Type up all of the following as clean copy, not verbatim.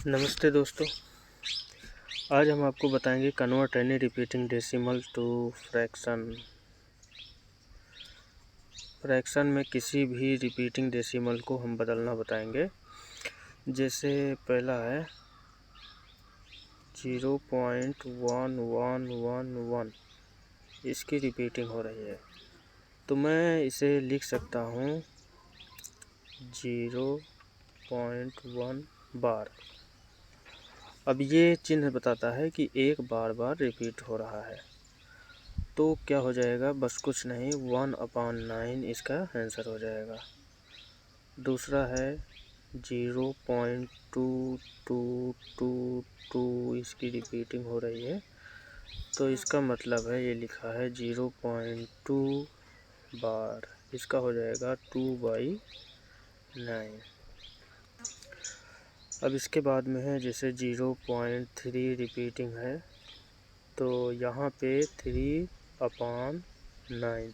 नमस्ते दोस्तों। आज हम आपको बताएंगे convert any repeating decimal to fraction. Fraction में किसी भी रिपीटिंग डेसिमल को हम बदलना बताएंगे। जैसे पहला है 0.1111, इसकी रिपीटिंग हो रही है तो मैं इसे लिख सकता हूँ 0.1 बार। अब ये चिन्ह बताता है कि एक बार बार रिपीट हो रहा है, तो क्या हो जाएगा, बस कुछ नहीं 1/9 इसका आंसर हो जाएगा। दूसरा है 0.2222, इसकी रिपीटिंग हो रही है तो इसका मतलब है ये लिखा है 0.2 बार, इसका हो जाएगा 2/9। अब इसके बाद में है जैसे 0.3 रिपीटिंग है तो यहाँ पे 3/9,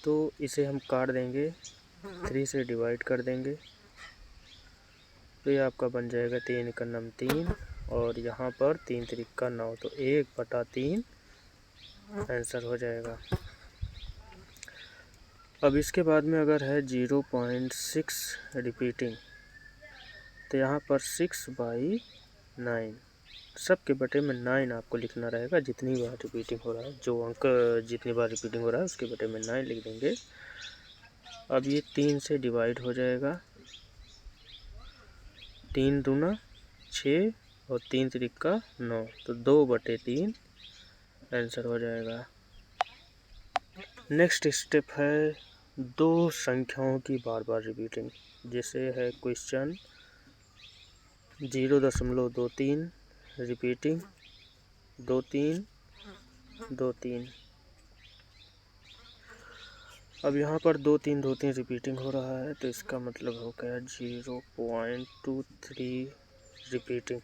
तो इसे हम काट देंगे, 3 से डिवाइड कर देंगे तो ये आपका बन जाएगा 3 का नम 3 और यहाँ पर 3 3 9, तो 1/3 आंसर हो जाएगा। अब इसके बाद में अगर है 0.6 रिपीटिंग तो यहाँ पर 6/9, सब के बटे में 9 आपको लिखना रहेगा। जितनी बार रिपीटिंग हो रहा है, जो अंक जितनी बार रिपीटिंग हो रहा है उसके बटे में 9 लिख देंगे। अब ये 3 से डिवाइड हो जाएगा, 3 दूना 6 और 3 3 9, तो 2/3 आंसर हो जाएगा। नेक्स्ट स्टेप है दो संख्याओं की बार बार रिपीटिंग। जैसे है क्वेश्चन 0.23 रिपीटिंग 2323। अब यहाँ पर 2323 रिपीटिंग हो रहा है तो इसका मतलब हो गया 0.23 रिपीटिंग।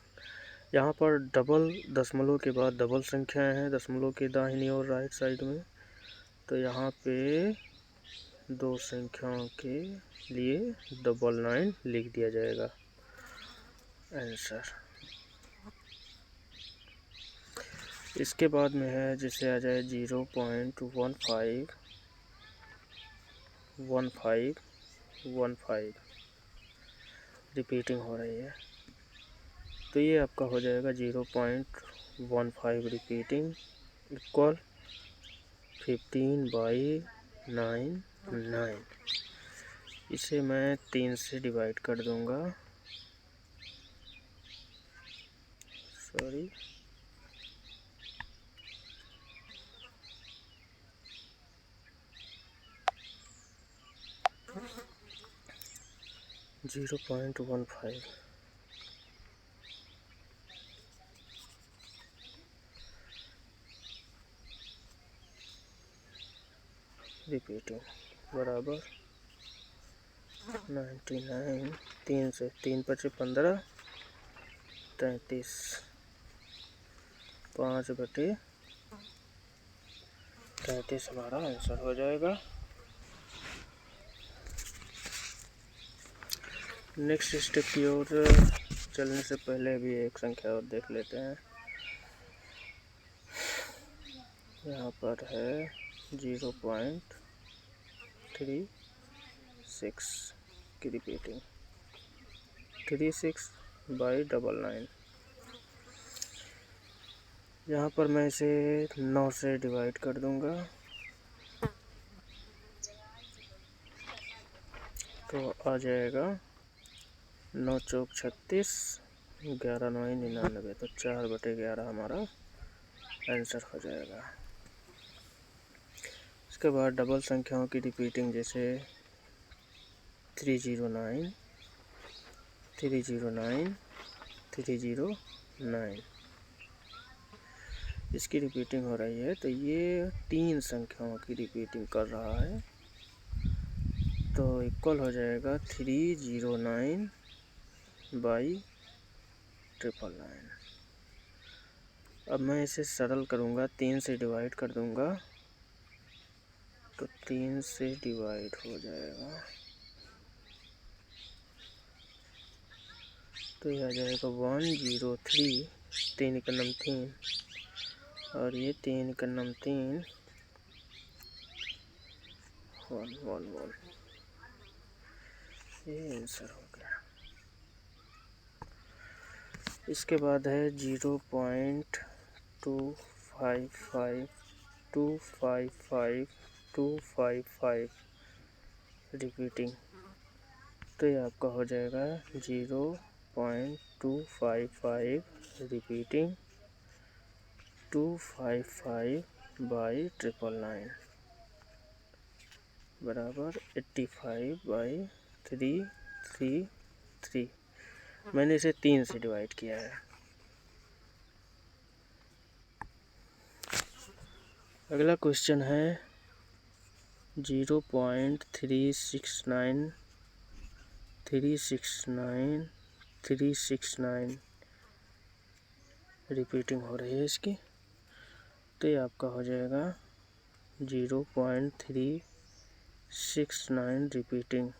यहाँ पर डबल दशमलव के बाद डबल संख्याएं हैं दशमलव के दाहिनी और राइट साइड में, तो यहाँ पे दो संख्याओं के लिए 999 लिख दिया जाएगा आंसर। इसके बाद में है जैसे आ जाए 0.1515 रिपीटिंग हो रही है तो ये आपका हो जाएगा 0.15 रिपीटिंग इक्वल 15/9। इसे मैं 3 से डिवाइड कर दूंगा, सॉरी 0.15 रिपीटिंग बराबर 99। 3 से 3 × 15 33, 5/33 हमारा आंसर हो जाएगा। नेक्स्ट स्टेप की ओर चलने से पहले भी एक संख्या और देख लेते हैं। यहाँ पर है 0.36 की रिपीटिंग 36/9। यहाँ पर मैं इसे 9 से डिवाइड कर दूंगा तो आ जाएगा 9 चौक 36, 11 9 99, तो 4/11 हमारा आंसर हो जाएगा। इसके बाद डबल संख्याओं की रिपीटिंग जैसे 309 309 309, इसकी रिपीटिंग हो रही है तो ये 3 संख्याओं की रिपीटिंग कर रहा है तो इक्वल हो जाएगा 309/999। अब मैं इसे सरल करूँगा, 3 से डिवाइड कर दूँगा तो 3 से डिवाइड हो जाएगा तो ये आ जाएगा 103, 3 का नम 3 और ये 3 का नम 3, 111। ये आंसर हो गया। इसके बाद है 0.255 रिपीटिंग। तो ये आपका हो जाएगा 0.255 रिपीटिंग 255/999 बराबर 85/333। मैंने इसे 3 से डिवाइड किया है। अगला क्वेश्चन है 0.369 रिपीटिंग हो रही है इसकी। तो ये आपका हो जाएगा 0.369 रिपीटिंग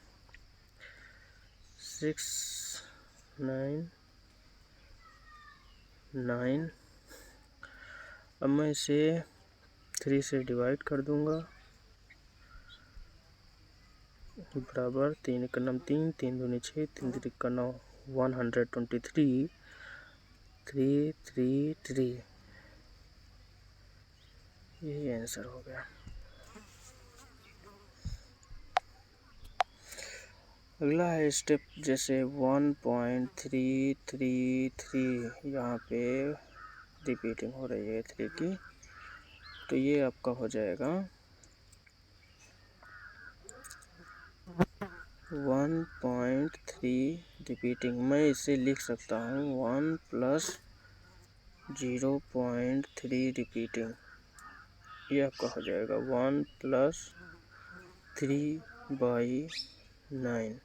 699। अब मैं इसे 3 से डिवाइड कर दूंगा बराबर 3 का नम 3, 3 दूनी 6, 3 तिक्का 9, 123,333। यही आंसर हो गया। अगला है स्टेप जैसे 1.333 यहाँ पे रिपीटिंग हो रही है 3 की। तो ये आपका हो जाएगा 1.3 रिपीटिंग। मैं इसे लिख सकता हूँ 1 + 0.3 रिपीटिंग। ये आपका हो जाएगा 1 + 3/9।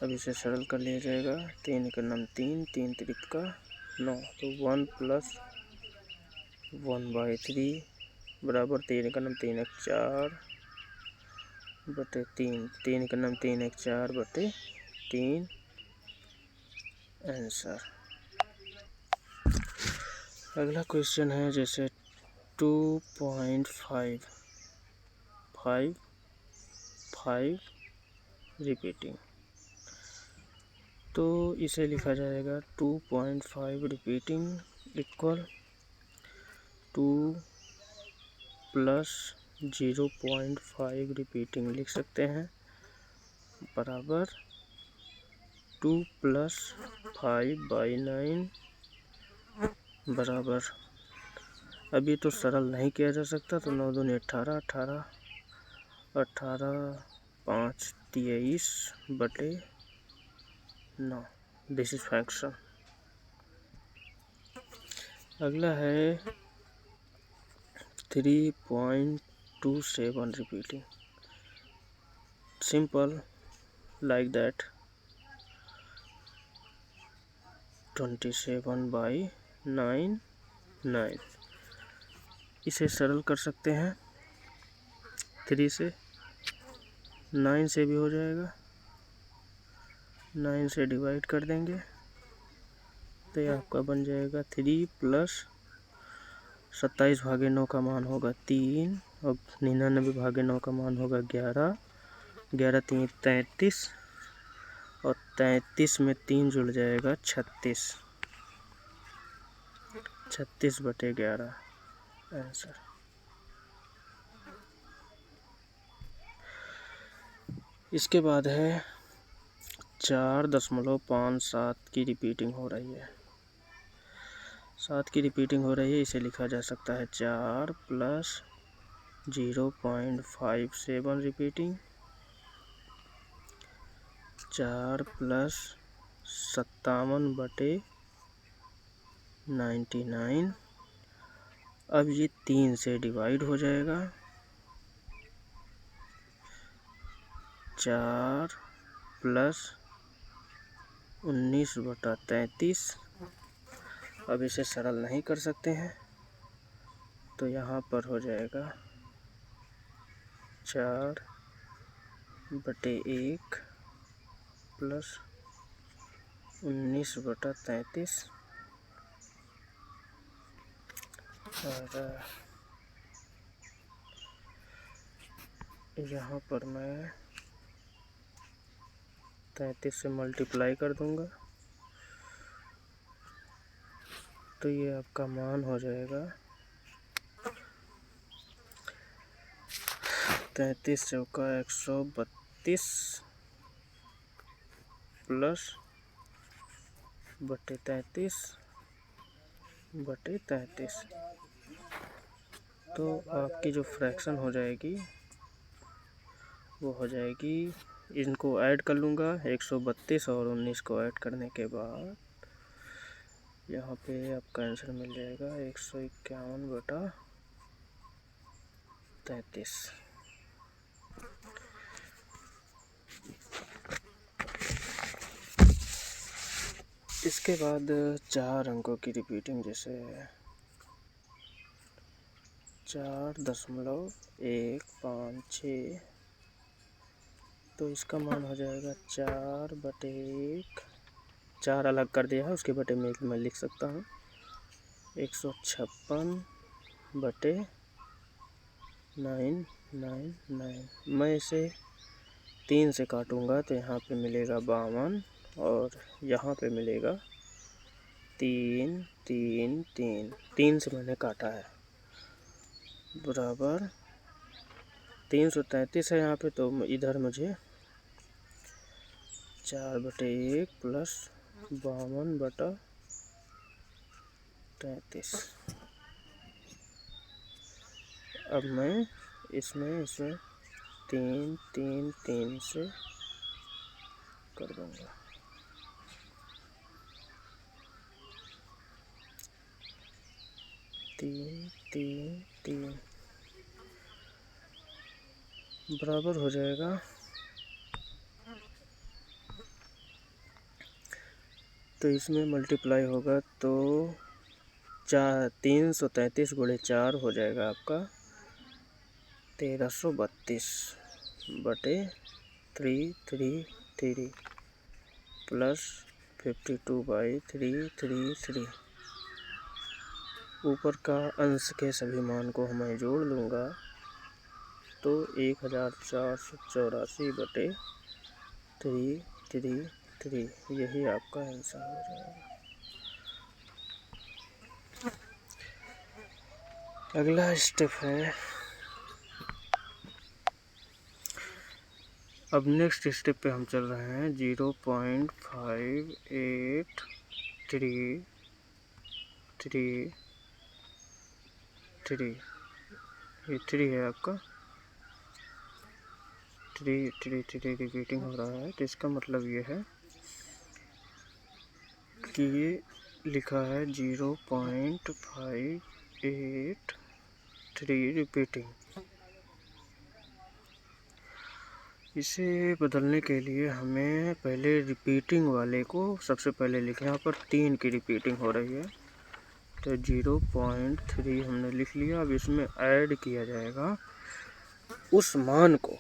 अब इसे सरल कर लिया जाएगा। 3 का नम 3, 3 तिक्का 9, तो 1 + 1/3 बराबर 3 का नम 3 × 4 बटे 3, 3 का नम 3 × 4 बटे 3 आंसर। अगला क्वेश्चन है जैसे 2.55 रिपीटिंग। तो इसे लिखा जाएगा 2.5 रिपीटिंग इक्वल 2 + 0.5 रिपीटिंग लिख सकते हैं बराबर 2 + 5/9 बराबर। अभी तो सरल नहीं किया जा सकता, तो 9 दूनी 18, 18, 18, 5 23 बटे 9। This is fraction. अगला है 3.27 रिपीटिंग। Simple like that 27/9। इसे सरल कर सकते हैं 3 से, 9 से भी हो जाएगा। 9 से डिवाइड कर देंगे तो ये आपका बन जाएगा 3 + 27/9 का मान होगा 3 और 99/9 का मान होगा 11। 11 3 33 और 33 में 3 जुड़ जाएगा 36। 36/11 आंसर। इसके बाद है 4.57 की रिपीटिंग हो रही है। 7 की रिपीटिंग हो रही है। इसे लिखा जा सकता है 4 + 0.57 रिपीटिंग 4 + 57/99। अब ये 3 से डिवाइड हो जाएगा 4 + 19/33। अब इसे सरल नहीं कर सकते हैं, तो यहाँ पर हो जाएगा 4/1 + 19/33 और यहाँ पर मैं 33 से मल्टीप्लाई कर दूंगा तो ये आपका मान हो जाएगा 33 चौका 132 प्लस बटे 33/33। तो आपकी जो फ्रैक्शन हो जाएगी वो हो जाएगी, इनको ऐड कर लूँगा 132 और 19 को ऐड करने के बाद यहाँ पे आपका आंसर मिल जाएगा 151/33। इसके बाद 4 अंकों की रिपीटिंग, जैसे 4.156, तो इसका मान हो जाएगा 4/1। 4 अलग कर दिया है, उसके बटे में मैं लिख सकता हूँ 156/999। मैं इसे 3 से काटूंगा तो यहाँ पे मिलेगा 52 और यहाँ पे मिलेगा 3 3 3। 3 से मैंने काटा है, बराबर 333 है यहाँ पे, तो इधर मुझे 4/1 प्लस 52/33। अब मैं इसमें 3 3 3 से कर दूंगा। तीन तीन तीन बराबर हो जाएगा तो इसमें मल्टीप्लाई होगा तो 333 गुणे 4 हो जाएगा आपका 1332/333 प्लस 52/333। ऊपर का अंश के सभी मान को मैं जोड़ लूँगा तो 1484/333 यही आपका आंसर हो जाएगा। अगला स्टेप है, अब नेक्स्ट स्टेप पे हम चल रहे हैं 0.58333। ये 3 है आपका, 3 रिपीटिंग हो रहा है, तो इसका मतलब ये है कि ये लिखा है 0.583 रिपीटिंग। इसे बदलने के लिए हमें पहले रिपीटिंग वाले को सबसे पहले लिखें। यहाँ पर 3 की रिपीटिंग हो रही है तो 0.3 हमने लिख लिया। अब इसमें ऐड किया जाएगा उस मान को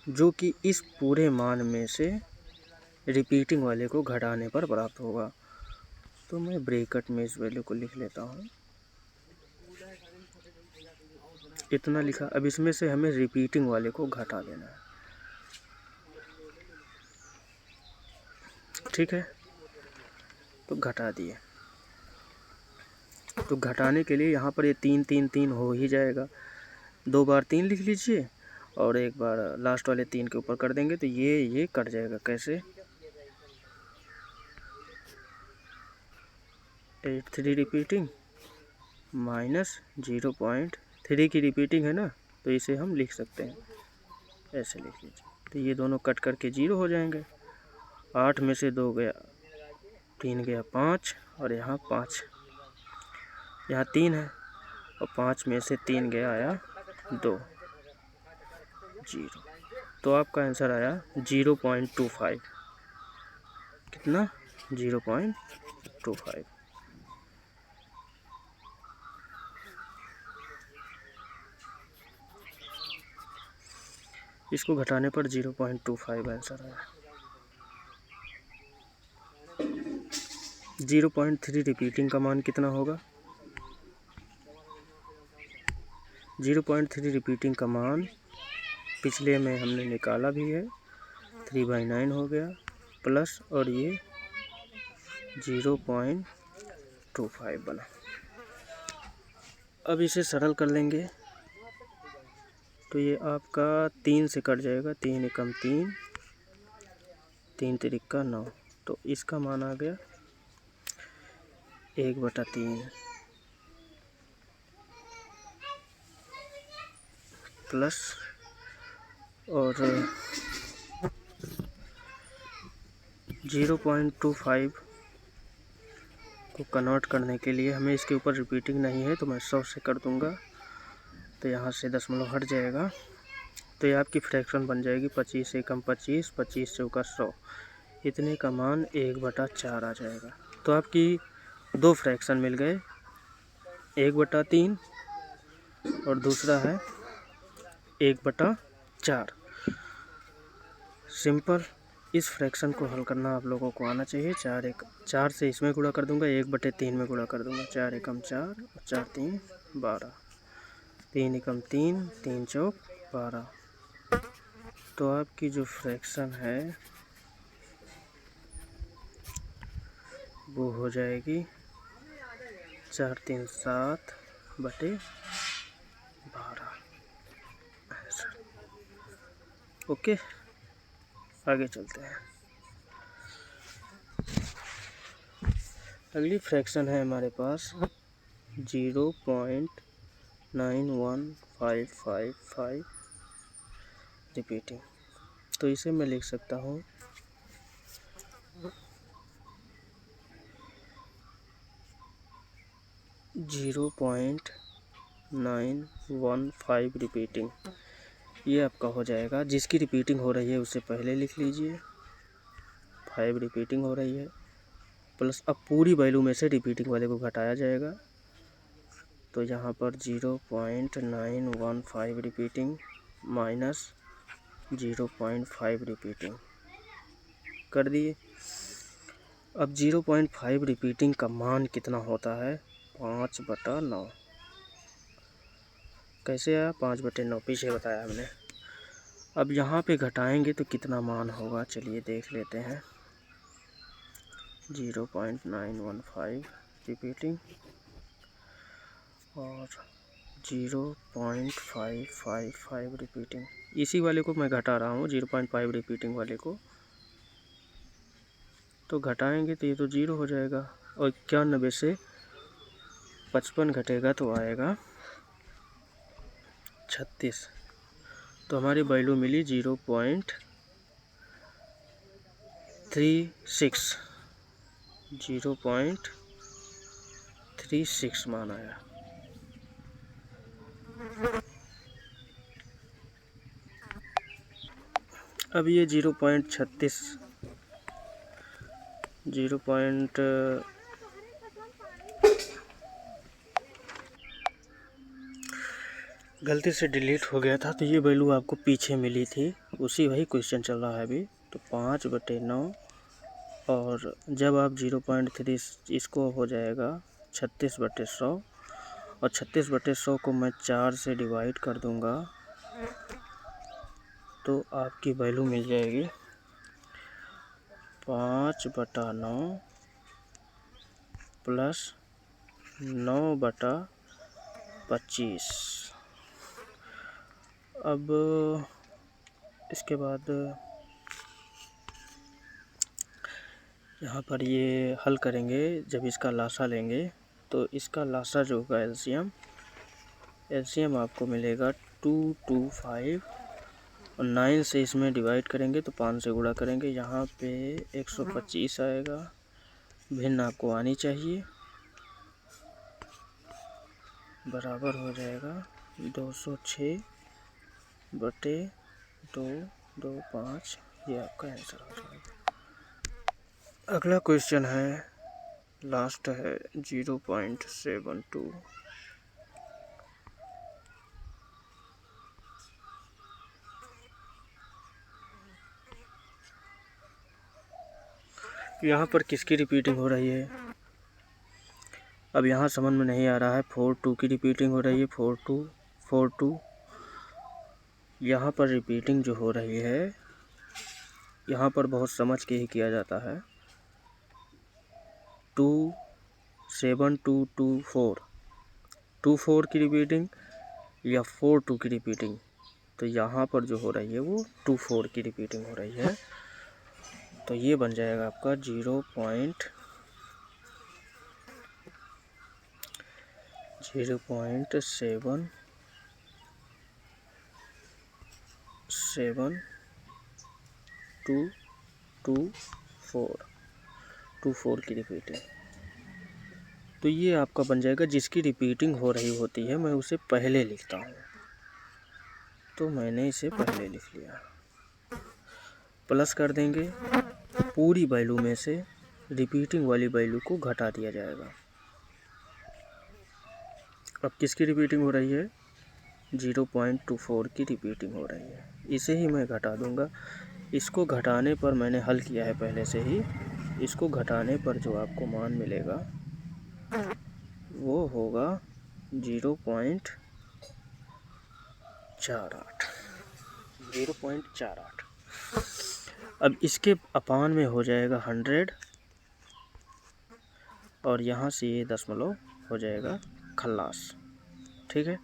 जो कि इस पूरे मान में से रिपीटिंग वाले को घटाने पर प्राप्त होगा। तो मैं ब्रैकेट में इस वैल्यू को लिख लेता हूँ, इतना लिखा। अब इसमें से हमें रिपीटिंग वाले को घटा देना है, ठीक है। तो घटा दिए, तो घटाने के लिए यहाँ पर ये 3 3 3 हो ही जाएगा। 2 बार 3 लिख लीजिए और एक बार लास्ट वाले 3 के ऊपर कर देंगे तो ये कट जाएगा। कैसे? 83 रिपीटिंग माइनस 0.3 की रिपीटिंग है ना, तो इसे हम लिख सकते हैं, ऐसे लिख लीजिए। तो ये दोनों कट करके 0 हो जाएंगे। 8 में से 2 गया, 3 गया 5 और यहाँ 5, यहाँ 3 है और 5 में से 3 गया, आया 2, 0। तो आपका आंसर आया 0.25। कितना? 0.25। इसको घटाने पर 0.25 आंसर आया। 0.3 रिपीटिंग का मान कितना होगा? 0.3 रिपीटिंग का मान पिछले में हमने निकाला भी है, 3/9 हो गया, प्लस और ये 0.25 बना। अब इसे सरल कर लेंगे तो ये आपका 3 से कट जाएगा, 3 एकम 3, 3 तिरिक्का 9, तो इसका मान आ गया 1/3 प्लस और 0.25 को कन्वर्ट करने के लिए हमें इसके ऊपर रिपीटिंग नहीं है तो मैं 100 से कर दूंगा, तो यहाँ से दशमलव हट जाएगा, तो ये आपकी फ्रैक्शन बन जाएगी 25 एकम 25, 25 चौका 100, इतने का मान 1/4 आ जाएगा। तो आपकी दो फ्रैक्शन मिल गए, 1/3 और दूसरा है 1/4। सिंपल, इस फ्रैक्शन को हल करना आप लोगों को आना चाहिए। 4 से इसमें गुणा कर दूंगा, 1/3 में गुणा कर दूंगा, 4 एकम 4 और 4 3 12, 3 एकम 3, 3 चौक 12। तो आपकी जो फ्रैक्शन है वो हो जाएगी 4 3 7/12। ओके, आगे चलते हैं। अगली फ्रैक्शन है हमारे पास 0.91555 रिपीटिंग। तो इसे मैं लिख सकता हूँ 0.915 रिपीटिंग। ये आपका हो जाएगा, जिसकी रिपीटिंग हो रही है उसे पहले लिख लीजिए, 5 रिपीटिंग हो रही है, प्लस अब पूरी वैल्यू में से रिपीटिंग वाले को घटाया जाएगा, तो यहाँ पर 0.915 रिपीटिंग माइनस 0.5 रिपीटिंग कर दिए। अब 0.5 रिपीटिंग का मान कितना होता है? 5/9। कैसे आया? 5/9, पीछे बताया हमने। अब यहाँ पे घटाएंगे तो कितना मान होगा, चलिए देख लेते हैं। 0.915 रिपीटिंग और 0.555 रिपीटिंग, इसी वाले को मैं घटा रहा हूँ, 0.5 रिपीटिंग वाले को। तो घटाएंगे तो ये तो 0 हो जाएगा, और 91 से 55 घटेगा तो आएगा 36। तो हमारी वैल्यू मिली 0.36, 0.36 मान आया। अब ये 0.36 गलती से डिलीट हो गया था, तो ये वैल्यू आपको पीछे मिली थी, उसी वही क्वेश्चन चल रहा है अभी। तो 5/9, और जब आप 0.3 इसको हो जाएगा 36/100, और 36/100 को मैं 4 से डिवाइड कर दूंगा तो आपकी वैल्यू मिल जाएगी 5/9 प्लस 9/25। अब इसके बाद यहाँ पर ये हल करेंगे, जब इसका लासा लेंगे तो इसका लासा जो होगा एलसीएम आपको मिलेगा 225, और 9 से इसमें डिवाइड करेंगे तो 5 से गुणा करेंगे, यहाँ पे 125 आएगा, भिन्न आपको आनी चाहिए, बराबर हो जाएगा 206/225। ये आपका आंसर हो जाएगा। अगला क्वेश्चन है, लास्ट है 0.72। यहाँ पर किसकी रिपीटिंग हो रही है? अब यहाँ समझ में नहीं आ रहा है, 4 2 की रिपीटिंग हो रही है, 4 2 यहाँ पर रिपीटिंग जो हो रही है, यहाँ पर बहुत समझ के ही किया जाता है। 2 7 2 2 4 2 4 की रिपीटिंग या 4 2 की रिपीटिंग, तो यहाँ पर जो हो रही है वो 2 4 की रिपीटिंग हो रही है। तो ये बन जाएगा आपका 0.7 7 2 2 4 की रिपीटिंग। तो ये आपका बन जाएगा, जिसकी रिपीटिंग हो रही होती है मैं उसे पहले लिखता हूँ, तो मैंने इसे पहले लिख लिया। प्लस कर देंगे, पूरी वैल्यू में से रिपीटिंग वाली वैल्यू को घटा दिया जाएगा। अब किसकी रिपीटिंग हो रही है? 0.24 की रिपीटिंग हो रही है, इसे ही मैं घटा दूंगा। इसको घटाने पर मैंने हल किया है पहले से ही, इसको घटाने पर जो आपको मान मिलेगा वो होगा 0.48। अब इसके अपान में हो जाएगा 100 और यहाँ से ये दशमलव हो जाएगा खल्लास। ठीक है,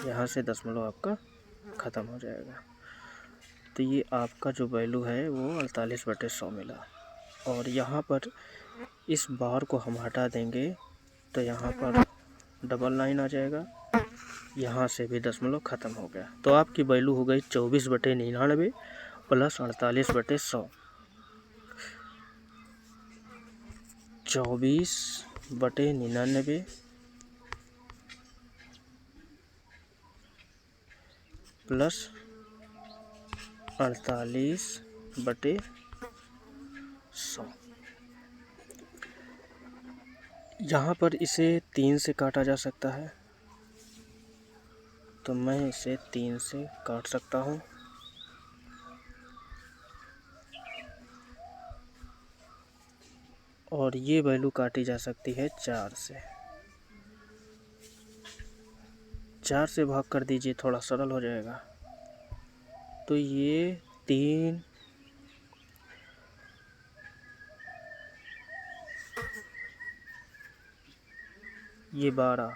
यहाँ से दशमलव आपका ख़त्म हो जाएगा। तो ये आपका जो वैल्यू है वो 48/100 मिला। और यहाँ पर इस बार को हम हटा देंगे तो यहाँ पर डबल लाइन आ जाएगा, यहाँ से भी दशमलव ख़त्म हो गया। तो आपकी वैल्यू हो गई 24/99 प्लस 48/100। 24/99 प्लस 48/100। यहाँ पर इसे 3 से काटा जा सकता है, तो मैं इसे 3 से काट सकता हूँ। और ये वैल्यू काटी जा सकती है 4 से। 4 से भाग कर दीजिए, थोड़ा सरल हो जाएगा। तो ये 3 ये 12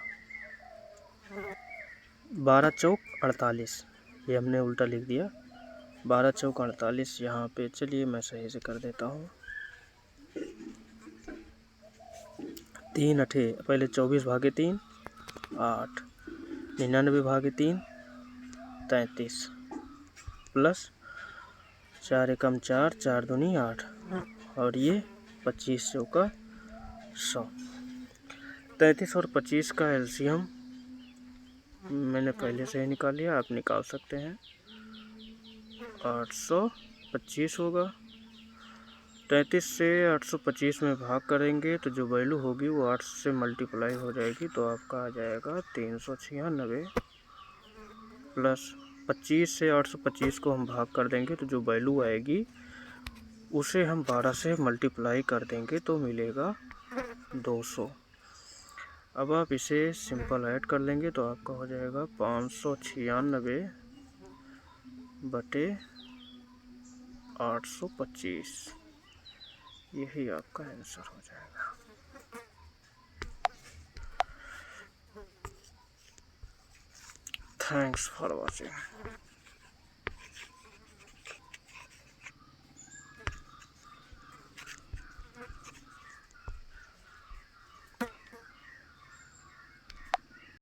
चौक 48, ये हमने उल्टा लिख दिया। 12 चौक 48 यहाँ पे, चलिए मैं सही से कर देता हूँ। 3 अठे पहले 24 भागे 3 8, 99 भागे 3 33 प्लस 4 एकम 4, 4 दूनी 8 और ये 25 चौका 100। 33 और 25 का एलसीएम मैंने पहले से ही निकाल लिया, आप निकाल सकते हैं। 825 होगा। 33 से 825 में भाग करेंगे तो जो वैल्यू होगी वो 8 से मल्टीप्लाई हो जाएगी, तो आपका आ जाएगा 396 प्लस 25 से 825 को हम भाग कर देंगे तो जो वैल्यू आएगी उसे हम 12 से मल्टीप्लाई कर देंगे तो मिलेगा 200। अब आप इसे सिंपल ऐड कर लेंगे तो आपका हो जाएगा 596/825। यही आपका आंसर हो जाएगा। Thanks for watching.